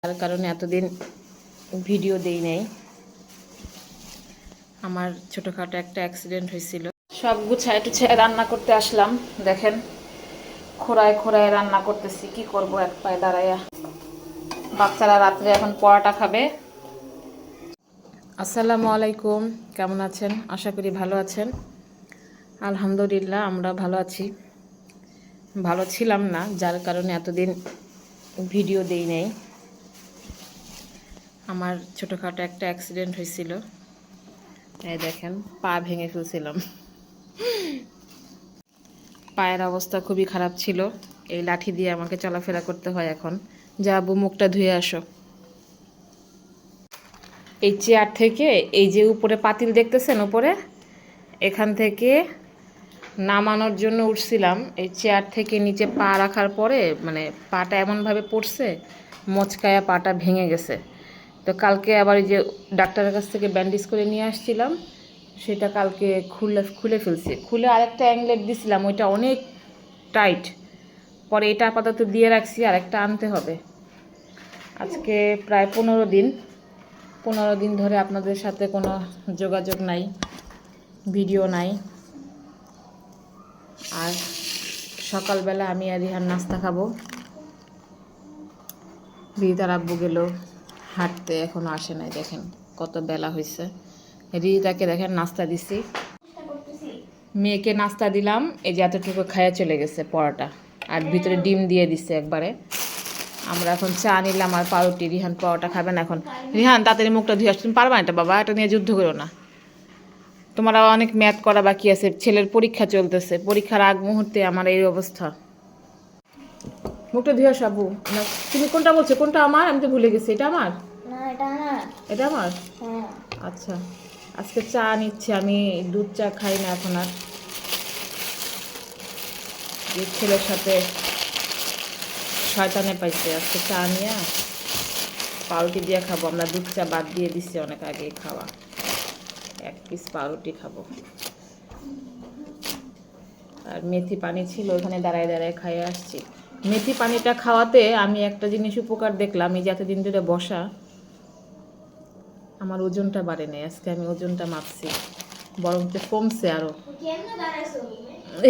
তার কারণে এতদিন ভিডিও দেই নাই। আমার ছোটোখাটো একটা অ্যাক্সিডেন্ট হয়েছিল। সব গুছায় টুছায় রান্না করতে আসলাম। দেখেন খোঁড়ায় খোঁড়ায় রান্না করতেছি, কি করব এক পায়ে দাঁড়াইয়া। বাচ্চারা রাত্রে এখন পরোটা খাবে। আসসালামু আলাইকুম, কেমন আছেন? আশা করি ভালো আছেন। আলহামদুলিল্লাহ আমরা ভালো আছি। ভালো ছিলাম না, যার কারণে এতদিন ভিডিও দেই নাই। আমার ছোটোখাটো একটা অ্যাক্সিডেন্ট হয়েছিল। এই দেখেন পা ভেঙে ফেলছিলাম। পায়ের অবস্থা খুবই খারাপ ছিল। এই লাঠি দিয়ে আমাকে চলাফেরা করতে হয় এখন। যা আব্বু মুখটা ধুয়ে আসো। এই চেয়ার থেকে এই যে উপরে পাতিল দেখতেছেন উপরে, এখান থেকে নামানোর জন্য উঠছিলাম। এই চেয়ার থেকে নিচে পা রাখার পরে মানে পাটা এমনভাবে পড়ছে, মচকায়া পাটা ভেঙে গেছে। তো কালকে আবার এই যে ডাক্তারের কাছ থেকে ব্যান্ডেজ করে নিয়ে আসছিলাম, সেটা কালকে খুলে ফেলছি। খুলে আরেকটা অ্যাংলেট দিছিলাম, ওইটা অনেক টাইট। পরে এটা আপাতত দিয়ে রাখছি, আরেকটা আনতে হবে। আজকে প্রায় 15 দিন ধরে আপনাদের সাথে কোনো যোগাযোগ নাই, ভিডিও নাই। আর সকালবেলা আমি আর রিহান নাস্তা খাবো। রিতার আব্বু গেল হাঁটতে, এখনও আসে নাই। দেখেন কত বেলা হয়েছে। রিতাকে দেখেন নাস্তা দিছি, মেয়েকে নাস্তা দিলাম। এই যে এতটুকু খায়া চলে গেছে পরোটা, আর ভিতরে ডিম দিয়ে দিছে একবারে। আমরা এখন চা নিলাম আর পাউরুটি। রিহান পরোটা খাবেন এখন। রিহান তাড়াতাড়ি মুখটা ধুয়ে আসছো, তুমি পারবা না এটা বাবা, এটা নিয়ে যুদ্ধ করো না। তোমার অনেক ম্যাথ করা বাকি আছে, ছেলের পরীক্ষা চলতেছে। পরীক্ষার আগ মুহূর্তে আমার এই অবস্থা। মুখটা ধুয়ে আসো আব্বু। তুমি কোনটা বলছো? কোনটা আমার? আমি তো ভুলে গেছি। এটা আমার? এটা আমার? আচ্ছা, আজকে চা নিচ্ছি আমি। দুধ চা খাই না এখন আর। যে ছেলের সাথে শয়তানে পাইছে, আজকে চা নিয়ে পাউরুটি দিয়ে খাবো। আমরা দুধ চা বাদ দিয়ে দিচ্ছি অনেক আগেই খাওয়া। 1 পিস পাউরুটি খাবো। আর মেথি পানি ছিল, ওখানে দাঁড়ায় দাঁড়ায় খাইয়ে আসছি। মেথি পানিটা খাওয়াতে আমি একটা জিনিস উপকার দেখলাম। এই যে এতদিন ধরে বসা, আমার ওজনটা বাড়ে নাই। আজকে আমি ওজনটা মাপছি, বরঞ্চ কমছে আরো।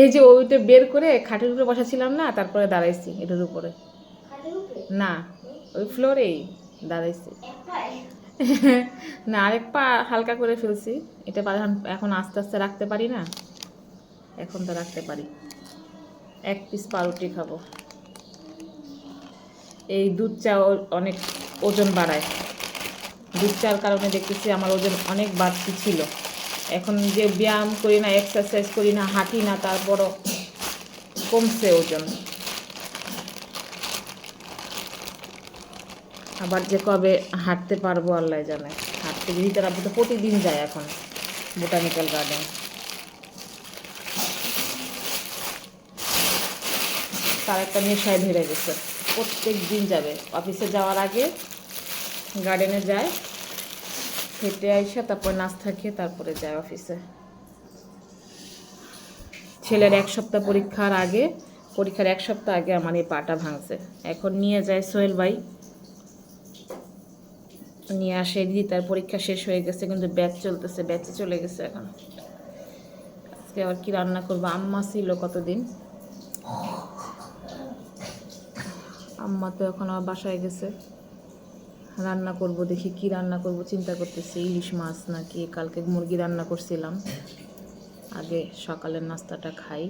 এই যে ওইটা বের করে খাটের উপরে বসাছিলাম না, তারপরে দাঁড়াইছি এটার উপরে। না, ওই ফ্লোরেই দাঁড়াইছি। না, আরেক পা হালকা করে ফেলছি। এটা পা এখন আস্তে আস্তে রাখতে পারি না, এখন তো রাখতে পারি। 1 পিস পাউরুটি খাবো। এই দুধ চা অনেক ওজন বাড়ায়। দুধ চার কারণে দেখতেছি আমার ওজন অনেক বাড়তি ছিল। এখন যে ব্যায়াম করি না, এক্সারসাইজ করি না, হাঁটি না, তারপরও কমছে ওজন। আবার যে কবে হাঁটতে পারবো আল্লাহ জানে। হাঁটতে গিয়ে তারা তো প্রতিদিন যায় এখন বোটানিক্যাল গার্ডেন। তার একটা নেশায় ধরে গেছে, প্রত্যেক দিন যাবে। অফিসে যাওয়ার আগে গার্ডেনে যায়, হেঁটে আইসা তারপর নাস্তা খেয়ে তারপরে যায় অফিসে। ছেলের 1 সপ্তাহ পরীক্ষার আগে, পরীক্ষার 1 সপ্তাহ আগে আমার এই পাটা ভাঙছে। এখন নিয়ে যায় সোহেল ভাই, নিয়ে আসে। দিদি তার পরীক্ষা শেষ হয়ে গেছে, কিন্তু ব্যাচ চলতেছে, ব্যাচে চলে গেছে এখন। আজকে আবার কি রান্না করবো? আম্মা ছিল কতদিন, আম্মা তো এখন আমার বাসায় গেছে। রান্না করব, দেখি কি রান্না করব চিন্তা করতেছি। ইলিশ মাছ নাকি কালকে মুরগি রান্না করছিলাম। আগে সকালের নাস্তাটা খাই,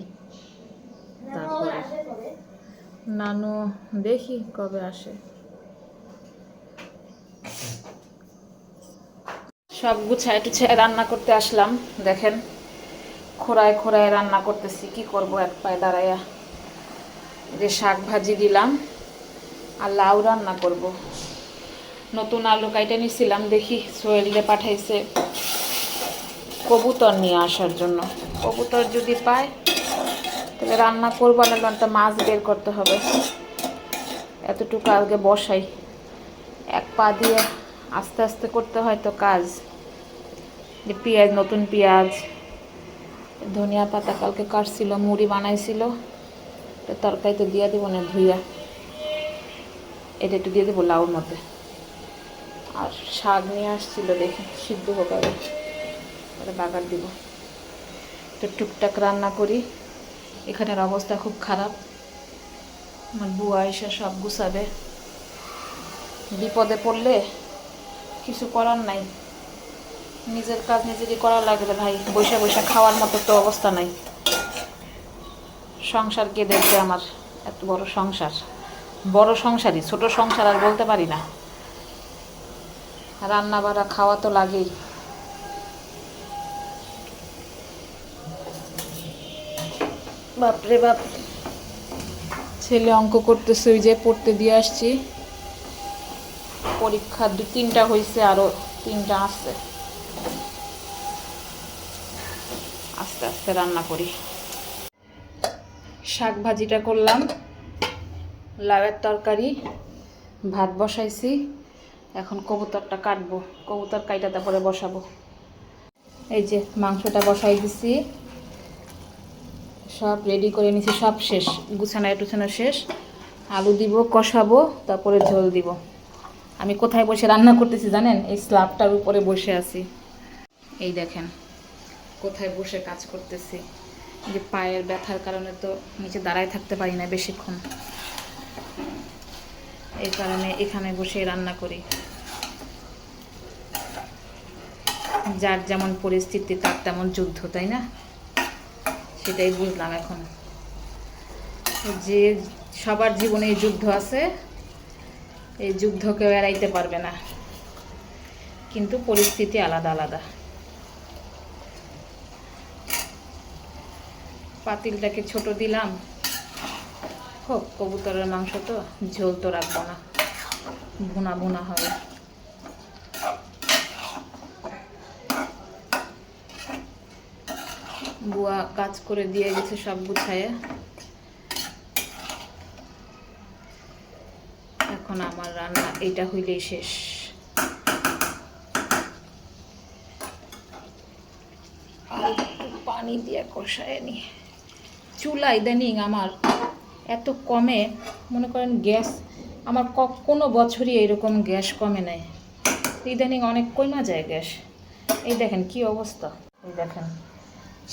তারপরে নানু দেখি কবে আসে। সব গুছায় টুছায় রান্না করতে আসলাম। দেখেন খোঁড়ায় খোঁড়ায় রান্না করতেছি, কি করব এক পায়ে দাঁড়াইয়া। যে শাক ভাজি দিলাম আর লাউ রান্না করব। নতুন আলু কাইটে নিয়েছিলাম, দেখি সোহেলরে পাঠাইছে কবুতর নিয়ে আসার জন্য। কবুতর যদি পায় তাহলে রান্না করবো, না একটা মাছ বের করতে হবে। এতটুকু আগে বসাই, 1 পা দিয়ে আস্তে আস্তে করতে হয় তো কাজ। যে পেঁয়াজ, নতুন পেঁয়াজ, ধনিয়া পাতা কালকে কাটছিল, মুড়ি বানাইছিল, তরকারিতে দিয়ে দিব না ধুইয়া। এটা একটু দিয়ে দেবো লাউর মধ্যে। আর শাক নিয়ে আসছিল, দেখি সিদ্ধ হোক আগে, তাহলে বাগার দিব। তো টুকটাক রান্না করি। এখানের অবস্থা খুব খারাপ, আমার বুয়া এসে সব গুছাবে। বিপদে পড়লে কিছু করার নাই, নিজের কাজ নিজেরই করা লাগবে ভাই। বসে বসে খাওয়ার মতো তো অবস্থা নাই। সংসার কে দেখবে আমার? এত বড় সংসার, বড় সংসারই, ছোট সংসার আর বলতে পারি না। রান্না বাড়া খাওয়া তো লাগেই। বাপরে বাপ, ছেলে অঙ্ক করতেছে, ওই যে পড়তে দিয়ে আসছি। পরীক্ষা 2-3টা হয়েছে, আরও 3টা আসছে। আস্তে আস্তে রান্না করি। শাক ভাজিটা করলাম, লাউয়ের তরকারি, ভাত বসাইছি। এখন কবুতরটা কাটবো, কবুতর কাইটা তারপরে বসাবো। এই যে মাংসটা বসাই দিছি, সব রেডি করে নিছি, সব শেষ, গুছানো টুছানো শেষ। আলু দিব, কষাবো, তারপরে ঝোল দিব। আমি কোথায় বসে রান্না করতেছি জানেন? এই স্ল্যাবটার উপরে বসে আছি। এই দেখেন কোথায় বসে কাজ করতেছি। যে পায়ের ব্যথার কারণে তো নিচে দাঁড়ায় থাকতে পারি না বেশিক্ষণ, এই কারণে এখানে বসে রান্না করি। যার যেমন পরিস্থিতি তার তেমন যুদ্ধ, তাই না? সেটাই বুঝলাম এখন, যে সবার জীবনে এই যুদ্ধ আছে, এই যুদ্ধ কেউ এড়াইতে পারবে না, কিন্তু পরিস্থিতি আলাদা আলাদা। পাতিলটাকে ছোট দিলাম, হোক, কবুতরের মাংস তো, ঝোল তো রাখবো না, ভুনা ভুনা হবে। বুয়া কাজ করে দিয়ে গেছে সব গুছায়ে। এখন আমার রান্না এইটা হইলেই শেষ। আর একটু পানি দিয়ে কষায় নি। চুলা ইদানিং আমার এত কমে, মনে করেন গ্যাস আমার কোনো বছরই এরকম গ্যাস কমে নাই। ইদানিং অনেক কমা যায় গ্যাস। এই দেখেন কি অবস্থা, এই দেখেন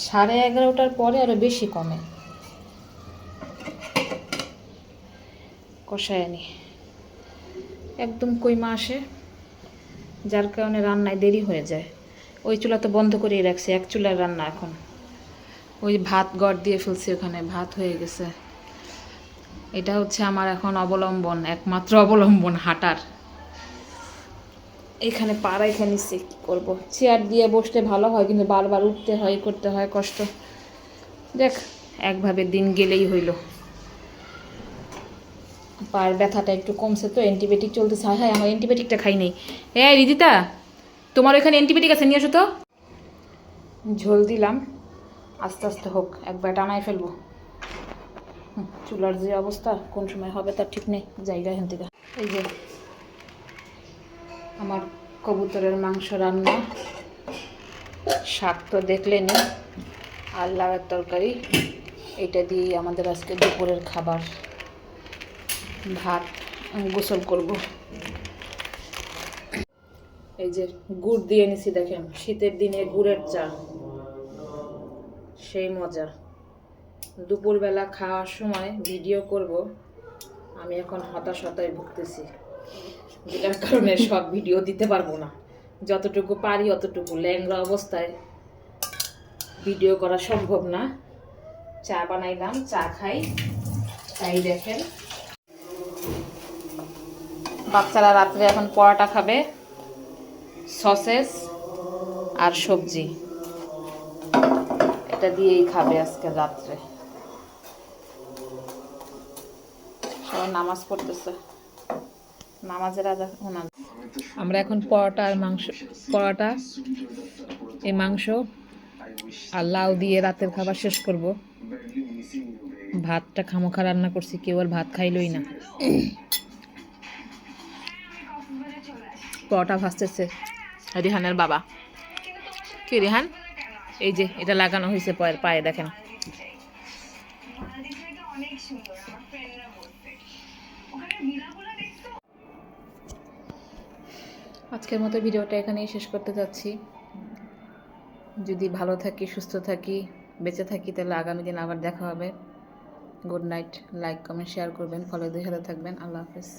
11:30টার পরে আরো বেশি কমে। কষায় নি, একদম কইমা আসে, যার কারণে রান্নায় দেরি হয়ে যায়। ওই চুলা তো বন্ধ করেই রাখছি, এক চুলার রান্না এখন। ওই ভাত গড় দিয়ে ফেলছি, ওখানে ভাত হয়ে গেছে। এটা হচ্ছে আমার এখন অবলম্বন, একমাত্র অবলম্বন হাঁটার। এখানে পা রেখে নিচ্ছি, কী করবো? চেয়ার দিয়ে বসতে ভালো হয়, কিন্তু বারবার উঠতে হয়, করতে হয়, কষ্ট। দেখ, একভাবে দিন গেলেই হইল। পায়ের ব্যথাটা একটু কমছে তো, অ্যান্টিবায়োটিক চলতেছে। হ্যাঁ, আমার অ্যান্টিবায়োটিকটা খাই নেই। রিদিতা, তোমার ওইখানে অ্যান্টিবায়োটিক আছে, নিয়ে আসো তো। ঝোল দিলাম, আস্তে আস্তে হোক, একবার টানাই ফেলবো। চুলার যে অবস্থা, কোন সময় হবে তার ঠিক নেই। জায়গা এখান থেকে। এই যে আমার কবুতরের মাংস রান্না, শাক তো দেখলেনি, আর লাউয়ের তরকারি। এটা দিয়েই আমাদের আজকে দুপুরের খাবার। ভাত গোসল করব। এই যে গুড় দিয়ে নিছি, দেখেন শীতের দিনে গুড়ের চা, সেই মজা। দুপুরবেলা খাওয়ার সময় ভিডিও করব, আমি এখন হতাশায় ভুগতেছি, যেটার কারণে সব ভিডিও দিতে পারবো না। যতটুকু পারি অতটুকু, ল্যাংড়া অবস্থায় ভিডিও করা সম্ভব না। চা বানাইলাম, চা খাই। তাই দেখেন, বাচ্চারা রাত্রে এখন পরোটা খাবে, সসেস আর সবজি, এটা দিয়েই খাবে আজকে রাত্রে। সবাই নামাজ পড়তেছে, নামাজের আজান। আমরা এখন পরোটা আর মাংস, পরোটা, এই মাংস আর লাউ দিয়ে রাতের খাবার শেষ করব। ভাতটা খামোখা রান্না করছি, কেউ আর ভাত খাইলই না। পরোটা ভাজতেছে রিহানের বাবা। কি রিহান? এই যে এটা লাগানো হয়েছে পায়ের পায়ে, দেখেন। আজকের মতো ভিডিওটা এখানেই শেষ করতে যাচ্ছি। যদি ভালো থাকি, সুস্থ থাকি, বেঁচে থাকি, তাহলে আগামী দিন আবার দেখা হবে। Good night. Like, comment, share করবেন, ফলো দিয়ে সাথে থাকবেন। আল্লাহ হাফেজ।